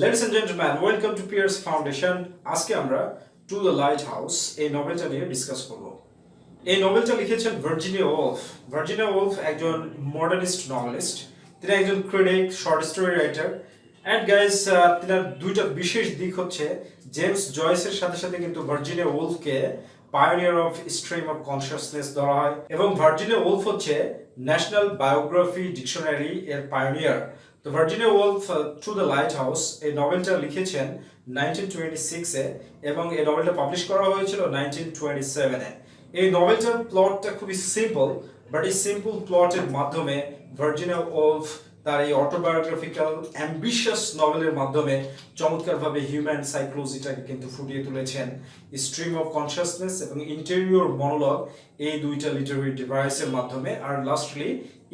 Ladies and gentlemen, welcome to Pierce Foundation. আজকে আমরা to the lighthouse এই নভেলটা নিয়ে ডিসকাস করব। এই নভেলটা লিখেছেন ভার্জিনিয়া ওলফ। ভার্জিনিয়া ওলফ একজন মডার্নিস্ট নভেলিস্ট, তিনি একজন critic, short story writer and guys তিনার দুইটা বিশেষ দিক হচ্ছে জেমস জয়েসের সাথে সাথে কিন্তু ভার্জিনিয়া ওলফকে pioneer of stream of consciousness ধরা হয় এবং ভার্জিনিয়া ওলফ হচ্ছে ন্যাশনাল বায়োগ্রাফি ডিকশনারি এর পায়োনিয়ার। তো Virginia Woolf through the lighthouse এই নভেলটা লিখেছেন 1926-এ এবং এই নভেলটা পাবলিশ করা হয়েছিল 1927-এ। এই নভেলটার প্লটটা খুবই সিম্পল, বাট এই সিম্পল প্লটের মাধ্যমে ভার্জিনিয়া ওলফ তার এই অটোবায়োগ্রাফিক্যাল অ্যাম্বিশিয়াস নভেলের মাধ্যমে চমৎকারভাবে হিউম্যান সাইকোলজিটাকে কিন্তু ফুটিয়ে তুলেছেন। স্ট্রিম অফ কনসিয়াসনেস এবং ইন্টেরিয়র মনোলগ এই দুইটা লিটারারি ডিভাইসের মাধ্যমে আর লাস্টলি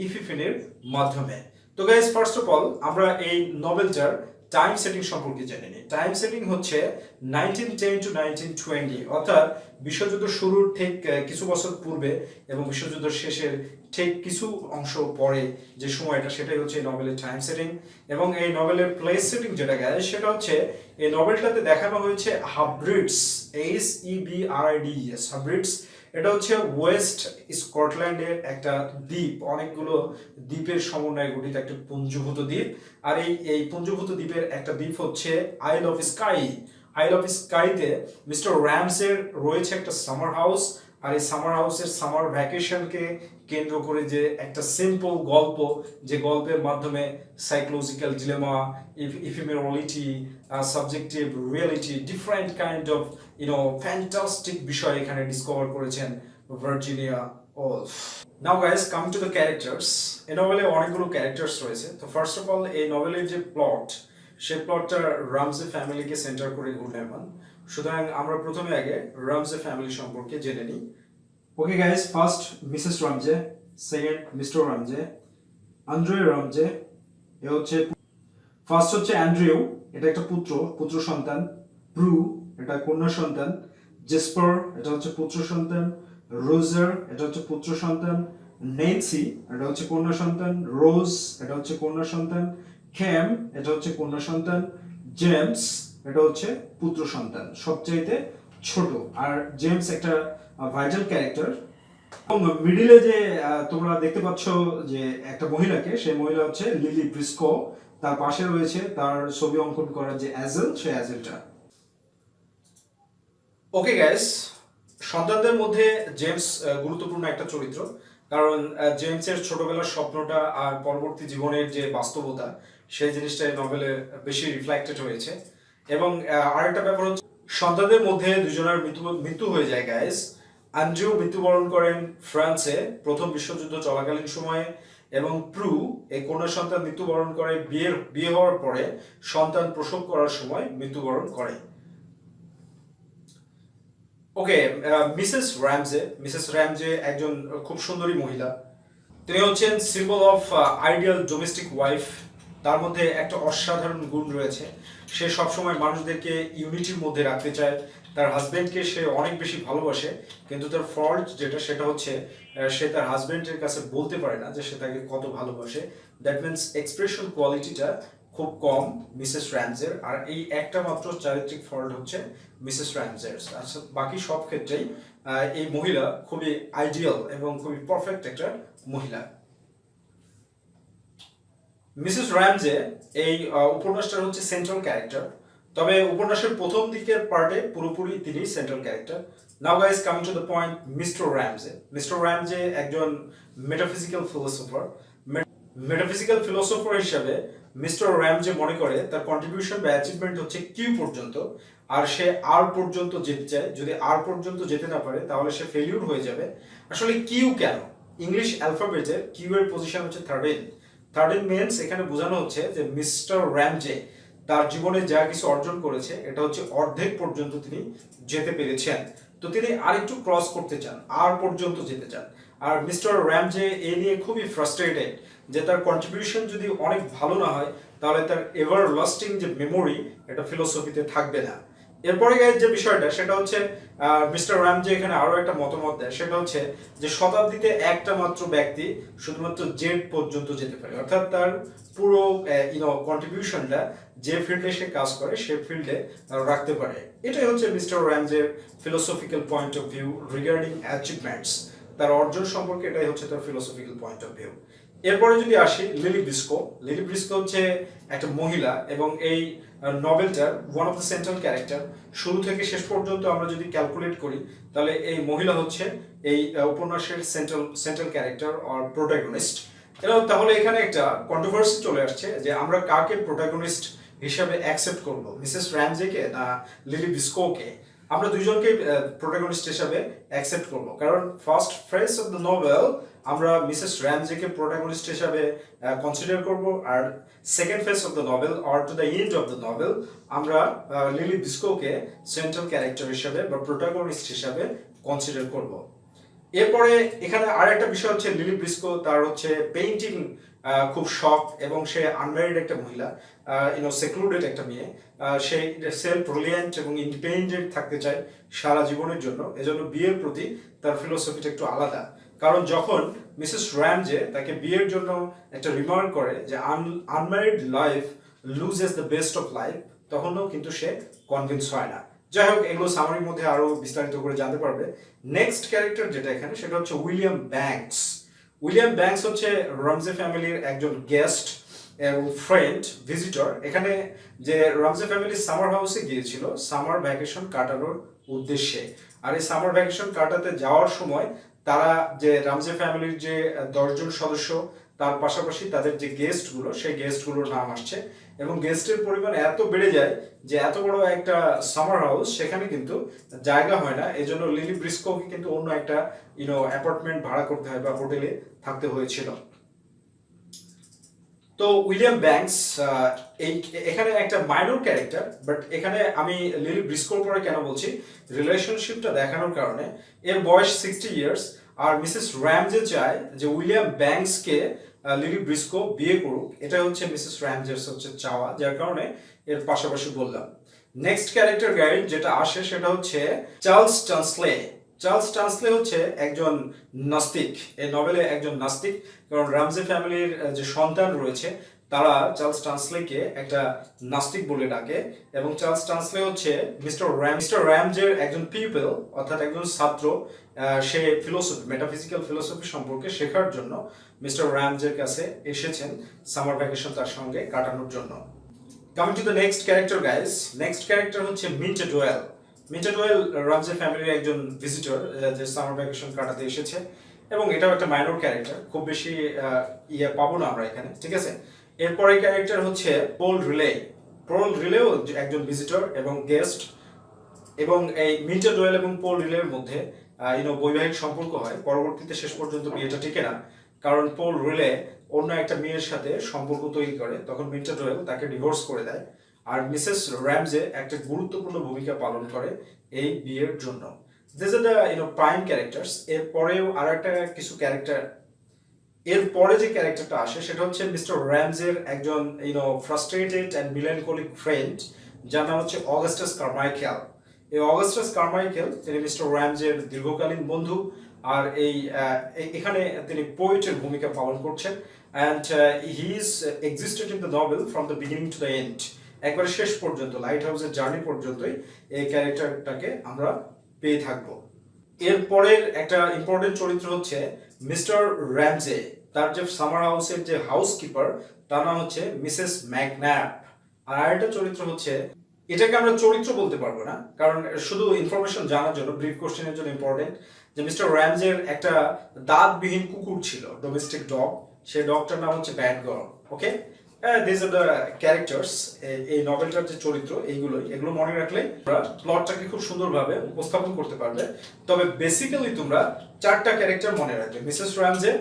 ইফিফেনের মাধ্যমে। তো গাইজ ফার্স্ট অফ অল আমরা এই নভেলটার টাইম সেটিং সম্পর্কে জেনে নিই। টাইম সেটিং হচ্ছে 1910 to 1920, অর্থাৎ বিশ্বযুদ্ধ শুরুর ঠিক কিছু বছর পূর্বে এবং বিশ্বযুদ্ধ শেষের ঠিক কিছু অংশ পরে যে সময়টা, সেটাই হচ্ছে এই নভেলের টাইম সেটিং। এবং এই নভেলের প্লেস সেটিং যেটা গাইজ, সেটা হচ্ছে এই নভেলটাতে দেখানো হয়েছে হাব্রিডস, HEBRIDES, হাব্রিডস। এটা হচ্ছে ওয়েস্ট স্কটল্যান্ডের একটা দ্বীপ, অনেকগুলো দ্বীপের সমন্বয়ে গঠিত একটা পুঞ্জভূত দ্বীপ। আর এই পুঞ্জভূত দ্বীপের একটা দ্বীপ হচ্ছে আইল অফ স্কাই। আইল অফ স্কাইতে মিস্টার র্যামসের রয়েছে একটা সামার হাউস, আর এই সামার হাউসের সামার ভ্যাকেশনকে কেন্দ্র করে যে একটা সিম্পল গল্প, যে গল্পের মাধ্যমে psychological dilemma, ephemerality, subjective reality, different kind of fantastic বিষয় এখানে ডিসকভার করেছেন Virginia Woolf. Now guys, come to the characters. এই নভেলে অনেকগুলো ক্যারেক্টার্স রয়েছে। তো ফার্স্ট অফ অল এই নভেলের যে প্লট, সেই প্লটটা রামজে ফ্যামিলিকে সেন্টার করে ঘূর্ণায়মান। সুতরাং আমরা প্রথমে আগে রামজে ফ্যামিলি সম্পর্কে জেনে নিই। Okay guys, first Mrs Ramsay, second mister Ramsay, Andrew Ramsay. এ হচ্ছে ফার্স্ট হচ্ছে অ্যান্ড্রিউ, এটা একটা পুত্র সন্তান। প্রু, এটা কন্যা সন্তান। জেসপার, এটা হচ্ছে পুত্র সন্তান। রোজার, এটা হচ্ছে পুত্র সন্তান। নেন্সি, এটা হচ্ছে কন্যা সন্তান। রোজ, এটা হচ্ছে কন্যা সন্তান। ক্যাম, এটা হচ্ছে কন্যা সন্তান। জেমস, এটা হচ্ছে পুত্র সন্তান, সবচাইতে ছোট। আর জেমস একটা ভাইটাল ক্যারেক্টার। এবং মিডিলে যে তোমরা দেখতে পাচ্ছ যে একটা মহিলাকে, সেই মহিলা হচ্ছে লিলি ব্রিস্কো। তার পাশে রয়েছে তার ছবি অঙ্কন করা যে অ্যাজেল, সেই অ্যাজেলটা। ওকে গাইস, সন্তানদের মধ্যে জেমস গুরুত্বপূর্ণ একটা চরিত্র, কারণ জেমসের ছোটবেলার স্বপ্নটা আর পরবর্তী জীবনের যে বাস্তবতা, সেই জিনিসটা এই নভেলে বেশি রিফ্লেক্টেড হয়েছে। এবং আরেকটা ব্যাপার হচ্ছে সন্তানদের মধ্যে দুজনের মৃত্যু হয়ে যায় গাইস। অ্যান্ড্রিউ মৃত্যুবরণ করেন ফ্রান্সে প্রথম বিশ্বযুদ্ধ চলাকালীন সময়ে, এবং প্রু এই কন্যা সন্তান মৃত্যুবরণ করে বিয়ে হওয়ার পরে সন্তান প্রসব করার সময় মৃত্যুবরণ করে। ওকে, মিসেস র্যামজে একজন খুব সুন্দরী মহিলা। তিনি হচ্ছেন symbol of ideal domestic wife. তার মধ্যে একটা অসাধারণ গুণ রয়েছে, সে সবসময় মানুষদেরকে ইউনিটির মধ্যে রাখতে চায়। তার হাজবেন্ডকে সে অনেক বেশি ভালোবাসে, কিন্তু তার ফল্ট যেটা, সেটা হচ্ছে সে তার হাজবেন্ডের কাছে বলতে পারে না যে সে তাকে কত ভালোবাসে। দ্যাট মিনস এক্সপ্রেশন কোয়ালিটিটা খুব কম মিসেস র্যামজের। আর এই একটা মাত্র চারিত্রিক ফল্ট হচ্ছে মিসেস র্যামজের। আচ্ছা, বাকি সব ক্ষেত্রেই এই মহিলা খুবই আইডিয়াল এবং খুবই পারফেক্ট একটা মহিলা। মিসেস র্যামজে এই উপন্যাসটার হচ্ছে সেন্ট্রাল ক্যারেক্টার, তবে উপন্যাসের প্রথম দিকের পার্টে পুরোপুরি তিনি central character. Now guys, coming to the point, mister Ramsay একজন মেটাফিজিক্যাল ফিলোসোফার হিসাবে মিস্টার র্যামজে মনে করে তার কন্ট্রিবিউশন বা অ্যাচিভমেন্ট হচ্ছে কিউ পর্যন্ত, আর সে আর পর্যন্ত যেতে চায়। যদি আর পর্যন্ত যেতে না পারে তাহলে সে ফেলিউর হয়ে যাবে। আসলে কিউ কেন? ইংলিশ অ্যালফাবেটের কিউ এর পজিশন হচ্ছে 13 মিনস এখানে বোঝানো হচ্ছে যে মিস্টার র্যামজে তার জীবনে যা কিছু অর্জন করেছে, এটা হচ্ছে অর্ধেক পর্যন্ত তিনি যেতে পেরেছেন। তো তিনি আরেকটু ক্রস করতে চান, আর পর্যন্ত যেতে চান। আর মিস্টার র্যামজে এ নিয়ে খুবই ফ্রাস্ট্রেটেড যে তার কন্ট্রিবিউশন যদি অনেক ভালো না হয়, তাহলে তার এভার লাস্টিং যে মেমোরি, এটা ফিলোসফিতে থাকবে না। এরপরে গাইজ যে বিষয়টা, সেটা হচ্ছে মিস্টার র্যামজে এখানে আরো একটা মতামত দেয়, সেটা হচ্ছে যে শতাব্দীতে একটা মাত্র ব্যক্তি শুধুমাত্র জেড পর্যন্ত যেতে পারে, অর্থাৎ তার পুরো কন্ট্রিবিউশনটা যে ফিল্ডে সে কাজ করে সে ফিল্ডে রাখতে পারে। এটাই হচ্ছে মিস্টার র্যামজের philosophical point of view regarding achievements, তার অর্জন সম্পর্কে এটাই হচ্ছে তার ফিলোসফিক্যাল পয়েন্ট অফ ভিউ। এরপরে যদি আসি লিলি ব্রিস্কো, লিলি ব্রিস্কো হচ্ছে একটা মহিলা এবং এই নভেলটার one of the central character. শুরু থেকে শেষ পর্যন্ত আমরা যদি ক্যালকুলেট করি তাহলে এই মহিলা হচ্ছে এই উপন্যাসের সেন্ট্রাল ক্যারেক্টার অর প্রোটাগনিস্ট। তাহলে এখানে একটা কন্ট্রোভার্সি চলে আসছে যে আমরা কাকে প্রোটাগনিস্ট হিসাবে অ্যাকসেপ্ট করব, মিসেস র্যামজেকে না লিলি ব্রিস্কোকে? আমরা দুইজনকে প্রোটাগনিস্ট হিসাবে অ্যাকসেপ্ট করব, কারণ first phase of the novel আমরা মিসেস র্যামজেকে প্রোটাগনিস্ট হিসাবে কনসিডার করব, আর second phase of the novel or to the end of the novel আমরা লিলি ব্রিস্কোকে সেন্ট্রাল ক্যারেক্টার হিসাবে বা প্রোটাগনিস্ট হিসাবে কনসিডার করব। এরপরে এখানে আর একটা বিষয় হচ্ছে লিলি ব্রিস্কো, তার হচ্ছে পেইন্টিং খুব শখ এবং সে আনম্যারিড একটা মহিলা, সেক্লুডেড একটা মেয়ে। সে সেলফ রিলিয়েন্ট এবং ইন্ডিপেন্ডেন্ট থাকতে চায় সারা জীবনের জন্য, এজন্য বিয়ের প্রতি তার ফিলোসফিটা একটু আলাদা। কারণ যখন মিসেস র্যামজে তাকে বিয়ের জন্য একটা রিমার্ক করে যে unmarried life loses the best of life, তখনও কিন্তু সে কনভিন্স হয় না। যাই হোক, এগুলো সামারির মধ্যে আরো বিস্তারিত করে জানতে পারবে। নেক্সট ক্যারেক্টার যেটা এখানে সেটা হচ্ছে উইলিয়াম ব্যাংকস। উইলিয়াম ব্যাংকস হচ্ছে রামজে ফ্যামিলির একজন গেস্ট এবং ফ্রেন্ড ভিজিটর। এখানে যে রামজে ফ্যামিলি সামার হাউসে গিয়েছিল সামার ভ্যাকেশন কাটানোর উদ্দেশ্যে, আর এই সামার ভ্যাকেশন কাটাতে যাওয়ার সময় তারা যে রামজে ফ্যামিলির যে 10 জন সদস্য, তার পাশাপাশি তাদের যে গেস্টগুলো সেই গেস্টগুলোর নাম আসছে এবং গেস্টের পরিমাণ এত বেড়ে যায় যে এত বড় একটা সামার হাউস সেখানে কিন্তু জায়গা হয় না, এজন্য লিলি ব্রিস্কোকে কিন্তু অন্য একটা অ্যাপার্টমেন্ট ভাড়া করতে হয় বা হোটেলে থাকতে হয়েছিল। তো উইলিয়াম ব্যাংকস এখানে একটা মাইনর ক্যারেক্টার, বাট এখানে আমি লিলি ব্রিস্কোর পরে কেন বলছি, রিলেশনশিপটা দেখানোর কারণে। এর বয়স 60 ইয়ার্স, আর মিসেস র্যামজে চায় যে উইলিয়াম ব্যাংকসকে লিলি ব্রিস্কো বিয়ে করুক, এটা হচ্ছে মিসেস র্যামজের হচ্ছে চাওয়া, যার কারণে এর পাশাপাশি বললাম। নেক্সট ক্যারেক্টার গাইড যেটা আসে সেটা হচ্ছে চার্লস টান্সলে। চার্লস টান্সলে হচ্ছে একজন নাস্তিক, এই নভেলে একজন নাস্তিক, কারণ রামজে ফ্যামিলির যে সন্তান রয়েছে তারা চার্লস টান্সলেকে একটা নাস্তিক বলে ডাকে, এবং চার্লস টান্সলে হচ্ছে মিস্টার র্যামজের একজন পিপল, অর্থাৎ একজন ছাত্র। সে ফিলোসফি, মেটাফিজিক্যাল ফিলোসফি সম্পর্কে শেখার জন্য মিস্টার র্যামজের কাছে এসেছেন সামার ভ্যাকেশন তার সঙ্গে কাটানোর জন্য। Coming to the next character guys, next character হচ্ছে মিন্টে ডোয়েল। মিন্টে ডোয়েল রামজে ফ্যামিলির একজন ভিজিটর যে সামার ভ্যাকেশন কাটাতে এসেছে, এবং এটাও একটা মাইনর ক্যারেক্টার, খুব বেশি পাবো না আমরা এখানে, ঠিক আছে। এরপরে ক্যারেক্টার হচ্ছে পল রিলে। পল রিলেও একজন ভিজিটর এবং গেস্ট, এবং এই মিন্টে ডোয়েল এবং পল রিলের মধ্যে বৈবাহিক সম্পর্ক হয়, পরবর্তীতে শেষ পর্যন্ত বিয়েটা টিকে না, কারণ পল রিলে অন্য একটা মেয়ের সাথে সম্পর্ক তৈরি করে, তখন মিন্টে ডোয়েল তাকে ডিভোর্স করে দেয়, আর মিসেস র্যামজে একটা গুরুত্বপূর্ণ ভূমিকা পালন করে এই বিয়ের জন্য। This are the prime characters. এরপরেও আর একটা কিছু ক্যারেক্টার, এরপরে যে ক্যারেক্টারটা আসে সেটা হচ্ছে মিস্টার র্যামজের একজন ফ্রাস্ট্রেটেড অ্যান্ড মিলানকলিক ফ্রেন্ড, যার নাম হচ্ছে অগাস্টাস কারমাইকেল। এই অগাস্টাস কারমাইকেল তিনি মিস্টার র্যামজের দীর্ঘকালীন বন্ধু, আর এখানে তিনি পোয়েটের ভূমিকা পালন করছেন, and he is existed in the novel from the beginning to the and. একবারে শেষ পর্যন্ত, লাইট হাউসের জার্নি পর্যন্তই এই ক্যারেক্টারটাকে আমরা পেয়ে থাকবো। এরপরের একটা ইম্পর্টেন্ট চরিত্র হচ্ছে মিস্টার র্যামজে। তার যে সামার হাউসের যে হাউসকিপার তার নাম হচ্ছে মিসেস ম্যাকন্যাপ। আর আরেকটা চরিত্র হচ্ছে, এটাকে আমরা চরিত্র বলতে পারবো না কারণ শুধু ইনফরমেশন জানার জন্য, ব্রিফ কোশ্চেনের জন্য ইম্পর্টেন্ট, যে মিস্টার র্যামজের একটা দাঁতবিহীন কুকুর ছিল, ডোমেস্টিক ডগ। সেই ডগটার নাম হচ্ছে bad girl. Okay, this are the characters. এই নভেলটার যে চরিত্র এগুলো মনে রাখলে প্লটটাকে খুব সুন্দরভাবে উপস্থাপন করতে পারবে। তবে বেসিক্যালি তোমরা 4টা ক্যারেক্টার মনে রাখবে: Mrs র্যামজে,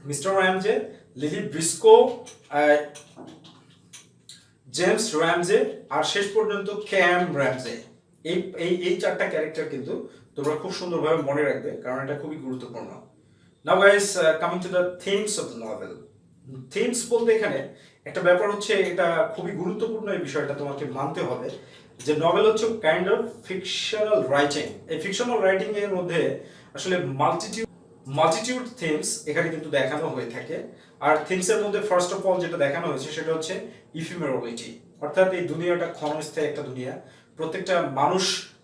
mister র্যামজে, lily Briscoe, James র্যামজে, আর শেষ পর্যন্ত ক্যাম র্যামজে। এই 4টা ক্যারেক্টার কিন্তু তোমরা খুব সুন্দরভাবে মনে রাখবে, কারণ এটা খুবই গুরুত্বপূর্ণ। Now guys, coming to the themes of the novel. Themes বলতে এখানে একটা ব্যাপার হচ্ছে, এটা খুবই গুরুত্বপূর্ণ, এই বিষয়টা তোমাকে মানতে হবে। যে নভেল হচ্ছে কাইন্ড অফ ফিকশনাল রাইটিং। এই ফিকশনাল রাইটিং এর মধ্যে আসলে মাল্টিটিউড থিমস এখানে কিন্তু দেখানো হয়ে থাকে। আর থিমসের মধ্যে ফার্স্ট অফ অল যেটা দেখানো হয়েছে সেটা হচ্ছে ইফিমেরালিটি, অর্থাৎ এই দুনিয়াটা ক্ষণস্থায়ী একটা দুনিয়া। প্রত্যেকটা মানুষ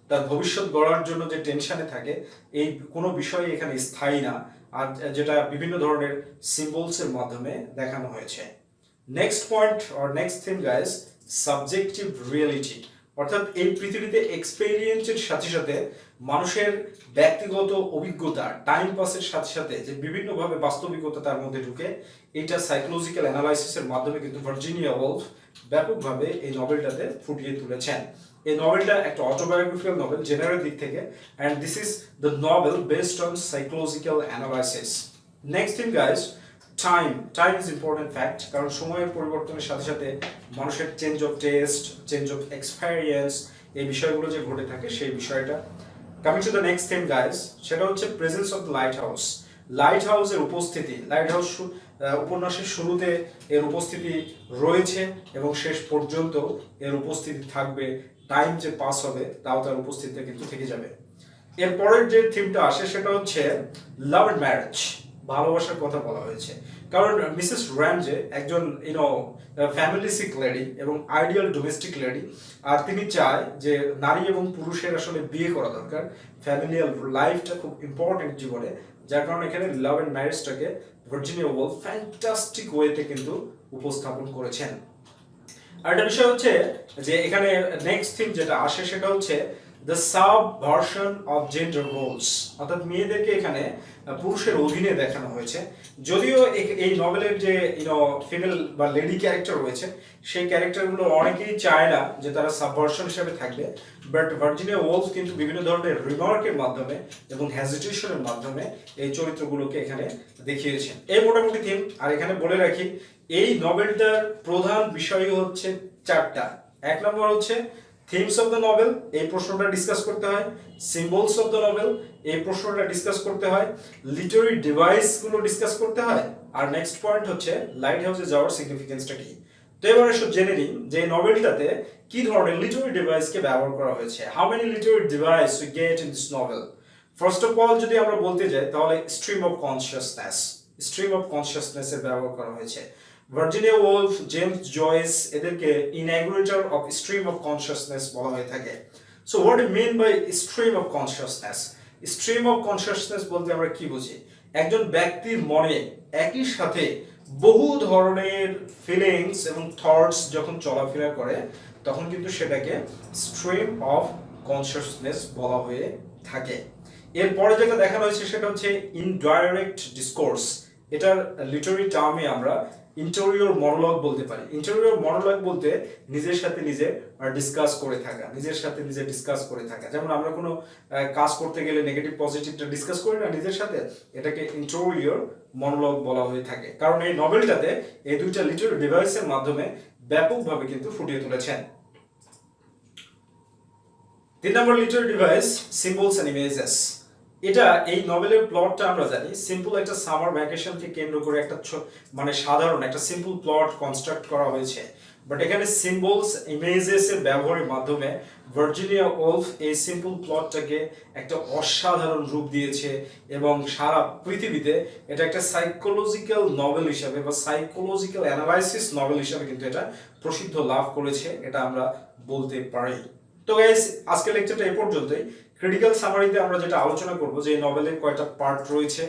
তার ভবিষ্যৎ গড়ার জন্য যে টেনশনে থাকে, এই কোনো বিষয় এখানে স্থায়ী না, আর যেটা বিভিন্ন ধরনের সিম্বলসের মাধ্যমে দেখানো হয়েছে। Next point or next theme guys, subjective reality, অর্থাৎ এই পৃথিবীতে এক্সপেরিয়েন্সের সাথে সাথে মানুষের ব্যক্তিগত অভিজ্ঞতা টাইম পাসের সাথে সাথে যে বিভিন্নভাবে বাস্তবিকতা তার মধ্যে ঢুকে, এটা সাইকোলজিক্যাল অ্যানালাইসিসের মাধ্যমে কিন্তু ভার্জিনিয়া ওলফ ব্যাপকভাবে এই নভেলটাতে ফুটিয়ে তুলেছেন। এই নভেলটা একটা অটোবায়োগ্রাফিক্যাল নভেল জেনারেল দিক থেকে, and this is the novel based on psychological analysis. Next thing guys, time is important fact, কারণ সময়ের পরিবর্তনের সাথে সাথে মানুষের change of test, change of experience, এই বিষয়গুলো যে ঘটে থাকে সেই বিষয়টা। Coming to the next theme guys, সেটা হচ্ছে presence of the light house. Light হাউসের উপস্থিতি, লাইট হাউস উপন্যাসের শুরুতে এর উপস্থিতি রয়েছে এবং শেষ পর্যন্ত এর উপস্থিতি থাকবে। টাইম যে পাস হবে তাও তার উপস্থিতিতে কিন্তু থেকে যাবে। এরপরের যে থিমটা আসে সেটা হচ্ছে লাভ এন্ড ম্যারেজ, ভালোবাসার কথা বলা হয়েছে। কারণ মিসেস র্যামজে একজন ফ্যামিলি সিক লেডি এবং আইডিয়াল ডোমেস্টিক লেডি, আর তিনি চায় যে নারী এবং পুরুষের আসলে বিয়ে করা দরকার, ফ্যামিলিয়াল লাইফটা খুব ইম্পর্টেন্ট জীবনে, যার কারণে এখানে লাভ এন্ড ম্যারেজটাকে ভার্জিনিয়া ওলফ ফ্যান্টাস্টিক ওয়েতে কিন্তু উপস্থাপন করেছেন। আর একটা বিষয় হচ্ছে যে এখানে নেক্সট থিম যেটা আসে সেটা হচ্ছে the subversion of gender Rolle's, অর্থাৎ মেয়েদেরকে এখানে পুরুষের অধীনে দেখানো হয়েছে। যদিও এই নভেলের যে ফিমেল বা লেডি ক্যারেক্টার রয়েছে, সেই ক্যারেক্টারগুলো অনেকেই চায় না যে তারা সাবভার্সন হিসেবে থাকবে, বাট ভার্জিনিয়া ওলফ কিন্তু বিভিন্ন ধরনের রিমার্কের মাধ্যমে এবং হেজিটেশনের মাধ্যমে এই চরিত্রগুলোকে এখানে দেখিয়েছেন। এই মোটামুটি থিম। আর এখানে বলে রাখি, এই নভেলটার প্রধান বিষয় হচ্ছে চারটা। এক নম্বর হচ্ছে থিমস অফ দ্য নভেল, এই প্রশ্নটা ডিসকাস করতে হয়। সিম্বলস অফ দ্য নভেল, এই প্রশ্নটা ডিসকাস করতে হয়। লিটারি ডিভাইস গুলো ডিসকাস করতে হয়। আর নেক্সট পয়েন্ট হচ্ছে লাইট হাউসে যাওয়ার সিগনিফিকেন্সটা কি। তো এবারে সব জেনে নিন যে নভেলটাতে কি ধরনের লিটারি ডিভাইসকে ব্যবহার করা হয়েছে। How many literary device we get in this novel. First of all যদি আমরা বলতে যাই তাহলে স্ট্রিম অফ কনসিয়াসনেস এর ব্যবহার করা হয়েছে। ভার্জিনিয়া ওলফ, জেমস জয়েস এদেরকে inaugurator of stream of consciousness বলা হয়ে থাকে। So what do mean by stream of consciousness? Stream of consciousness বলতে আমরা কি বুঝি? একজন ব্যক্তির মনে একই সাথে বহু ধরনের ফিলিংস এবং থটস যখন চলাফেরা করে, তখন কিন্তু সেটাকে স্ট্রিম অফ কনসিয়াসনেস বলা হয়ে থাকে। এরপরে যেটা দেখানো হয়েছে সেটা হচ্ছে ইনডাইরেক্ট ডিসকোর্স। এটার লিটারি টার্মে আমরা ইন্টেরিয়র মনোলগ বলতে পারি। ইন্টেরিয়র মনোলগ বলতে নিজের সাথে নিজে ডিসকাস করে থাকা, নিজের সাথে নিজে ডিসকাস করে থাকা। যেমন আমরা কোনো কাজ করতে গেলে নেগেটিভ পজিটিভটা ডিসকাস করি না নিজের সাথে, এটাকে ইন্টেরিয়র মনোলগ বলা হয়ে থাকে। কারণ এই নভেলটাতে এই দুইটা লিটারি ডিভাইসের মাধ্যমে ব্যাপকভাবে কিন্তু ফুটিয়ে তুলেছেন। 3 number literary device, symbols and images. এটা এই নভেলের প্লটটা আমরা জানি সিম্পল একটা সামার ভ্যাকেশনকে কেন্দ্র করে একটা মানে সাধারণ একটা সিম্পল প্লট কনস্ট্রাক্ট করা হয়েছে। বাট এখানে সিম্বলস ইমেজেস এর ব্যবহারের মাধ্যমে ভার্জিনিয়া ওলফ এই সিম্পল প্লটটাকে একটা অসাধারণ রূপ দিয়েছে এবং সারা পৃথিবীতে এটা একটা সাইকোলজিক্যাল নভেল হিসাবে বা সাইকোলজিক্যাল অ্যানালাইসিস নভেল হিসাবে কিন্তু এটা প্রসিদ্ধ লাভ করেছে, এটা আমরা বলতে পারি। তো গাইস, আজকের লেকচারটা এই পর্যন্তই। ক্রিটিক্যাল সামারিতে আমরা যেটা আলোচনা করব যে এই নভেলের কয়টা পার্ট রয়েছে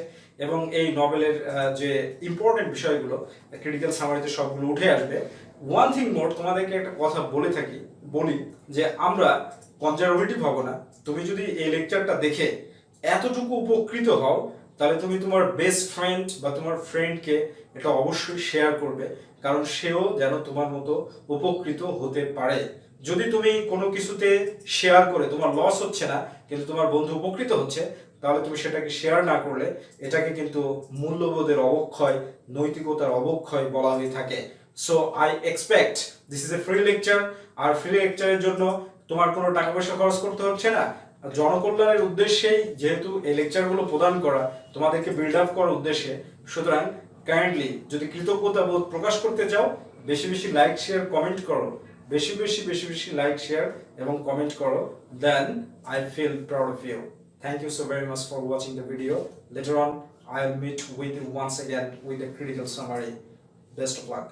এবং এই নভেলের যে ইম্পর্টেন্ট বিষয়গুলো ক্রিটিক্যাল সামারিতে সবগুলো উঠে আসবে। ওয়ান থিং মোর, তোমাদেরকে একটা কথা বলি যে আমরা কনজারভেটিভ হব না। তুমি যদি এই লেকচারটা দেখে এতটুকু উপকৃত হও, তাহলে তুমি তোমার বেস্ট ফ্রেন্ড বা তোমার ফ্রেন্ডকে এটা অবশ্যই শেয়ার করবে, কারণ সেও যেন তোমার মতো উপকৃত হতে পারে। যদি তুমি কোনো কিছুতে শেয়ার করে তোমার লস হচ্ছে না কিন্তু তোমার বন্ধু উপকৃত হচ্ছে, তাহলে তুমি সেটাকে শেয়ার না করলে এটাকে কিন্তু মূল্যবোধের অবক্ষয়, নৈতিকতার অবক্ষয় বলা হয়ে থাকে। So I expect this is a free lecture. আর ফ্রি লেকচারের জন্য তোমার কোনো টাকা পয়সা খরচ করতে হচ্ছে না। জনকল্যাণের উদ্দেশ্যেই যেহেতু এই লেকচারগুলো প্রদান করা, তোমাদেরকে বিল্ড আপ করার উদ্দেশ্যে, সুতরাং কাইন্ডলি যদি কৃতজ্ঞতা বোধ প্রকাশ করতে চাও, বেশি বেশি লাইক শেয়ার কমেন্ট করো, বেশি বেশি বেশি বেশি লাইক শেয়ার এবং কমেন্ট করো, then I feel proud of you. Thank you so very much for watching the video. Later on, I'll meet with you once again with a critical summary. Best of luck.